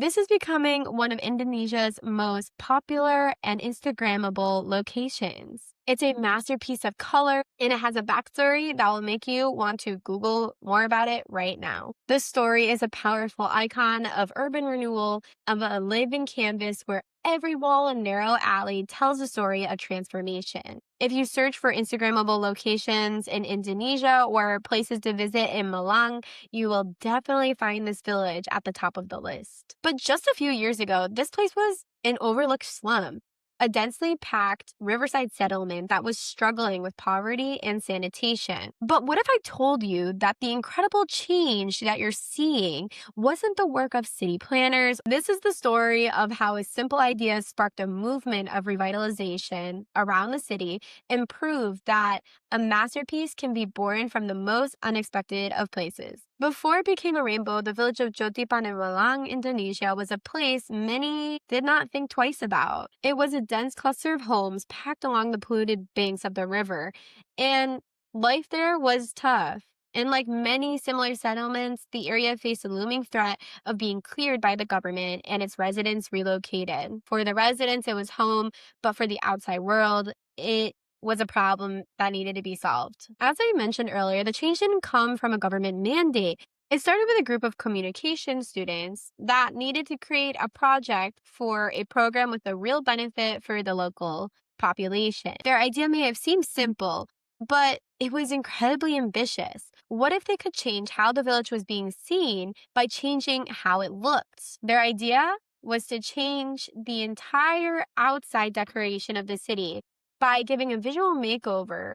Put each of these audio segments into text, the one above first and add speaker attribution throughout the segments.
Speaker 1: This is becoming one of Indonesia's most popular and Instagrammable locations. It's a masterpiece of color and it has a backstory that will make you want to Google more about it right now. The story is a powerful icon of urban renewal, of a living canvas where every wall and narrow alley tells a story of transformation. If you search for Instagrammable locations in Indonesia or places to visit in Malang, you will definitely find this village at the top of the list. But just a few years ago, this place was an overlooked slum, a densely packed riverside settlement that was struggling with poverty and sanitation. But what if I told you that the incredible change that you're seeing wasn't the work of city planners? This is the story of how a simple idea sparked a movement of revitalization around the city and proved that a masterpiece can be born from the most unexpected of places. Before it became a rainbow, the village of Jotipan in Malang, Indonesia, was a place many did not think twice about. It was a dense cluster of homes packed along the polluted banks of the river, and life there was tough. And like many similar settlements, the area faced a looming threat of being cleared by the government and its residents relocated. For the residents, it was home, but for the outside world, it was a problem that needed to be solved. As I mentioned earlier, the change didn't come from a government mandate. It started with a group of communication students that needed to create a project for a program with a real benefit for the local population. Their idea may have seemed simple, but it was incredibly ambitious. What if they could change how the village was being seen by changing how it looked? Their idea was to change the entire outside decoration of the city by giving a visual makeover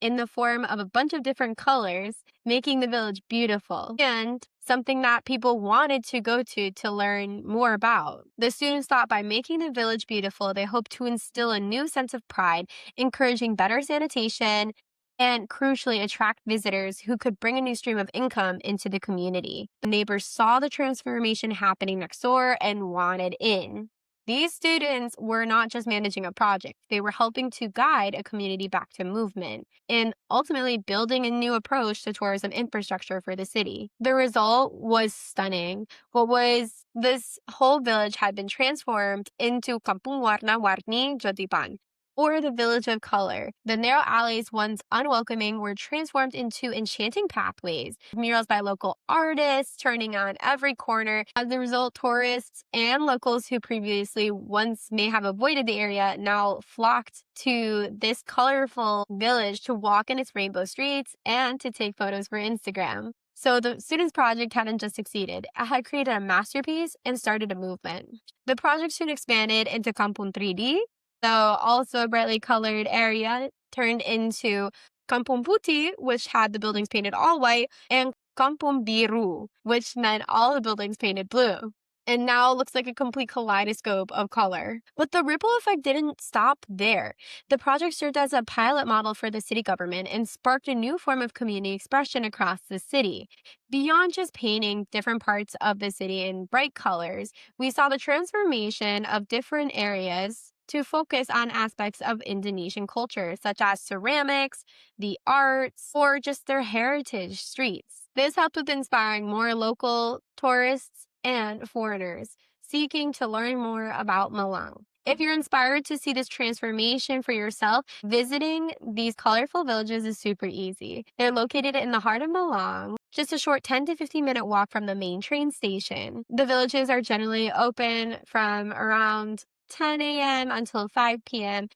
Speaker 1: in the form of a bunch of different colors, making the village beautiful and something that people wanted to go to learn more about. The students thought by making the village beautiful, they hoped to instill a new sense of pride, encouraging better sanitation, and crucially attract visitors who could bring a new stream of income into the community. The neighbors saw the transformation happening next door and wanted in. These students were not just managing a project, they were helping to guide a community back to movement and ultimately building a new approach to tourism infrastructure for the city. The result was stunning. What was this whole village had been transformed into Kampung Warna Warni, Jotipan, or the Village of Color. The narrow alleys, once unwelcoming, were transformed into enchanting pathways. Murals by local artists turning on every corner. As a result, tourists and locals who previously once may have avoided the area now flocked to this colorful village to walk in its rainbow streets and to take photos for Instagram. So the students' project hadn't just succeeded, it had created a masterpiece and started a movement. The project soon expanded into Kampung Tridi, so also a brightly colored area turned into Kampung Putih, which had the buildings painted all white, and Kampung Biru, which meant all the buildings painted blue. And now it looks like a complete kaleidoscope of color. But the ripple effect didn't stop there. The project served as a pilot model for the city government and sparked a new form of community expression across the city. Beyond just painting different parts of the city in bright colors, we saw the transformation of different areas to focus on aspects of Indonesian culture, such as ceramics, the arts, or just their heritage streets. This helped with inspiring more local tourists and foreigners seeking to learn more about Malang. If you're inspired to see this transformation for yourself, visiting these colorful villages is super easy. They're located in the heart of Malang, just a short 10 to 15-minute walk from the main train station. The villages are generally open from around 10 a.m. until 5 p.m.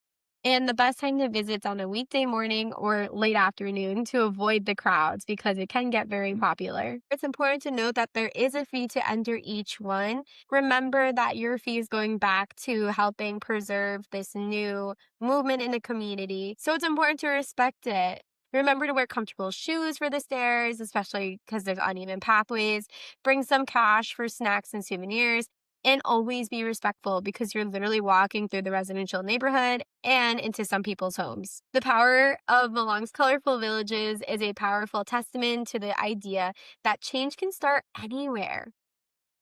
Speaker 1: And the best time to visit is on a weekday morning or late afternoon to avoid the crowds because it can get very popular. It's important to note that there is a fee to enter each one. Remember that your fee is going back to helping preserve this new movement in the community. So it's important to respect it. Remember to wear comfortable shoes for the stairs, especially because there's uneven pathways. Bring some cash for snacks and souvenirs. And always be respectful because you're literally walking through the residential neighborhood and into some people's homes. The power of Malang's colorful villages is a powerful testament to the idea that change can start anywhere.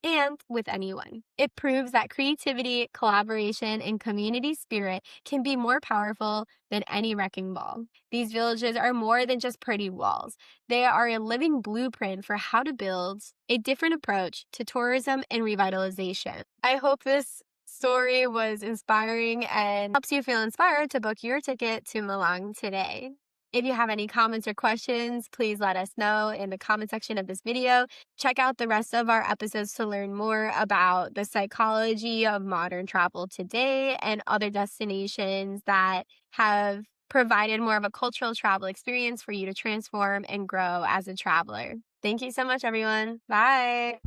Speaker 1: and with anyone. It proves that creativity, collaboration, and community spirit can be more powerful than any wrecking ball. These villages are more than just pretty walls. They are a living blueprint for how to build a different approach to tourism and revitalization. I hope this story was inspiring and helps you feel inspired to book your ticket to Malang today. If you have any comments or questions, please let us know in the comment section of this video. Check out the rest of our episodes to learn more about the psychology of modern travel today and other destinations that have provided more of a cultural travel experience for you to transform and grow as a traveler. Thank you so much, everyone. Bye.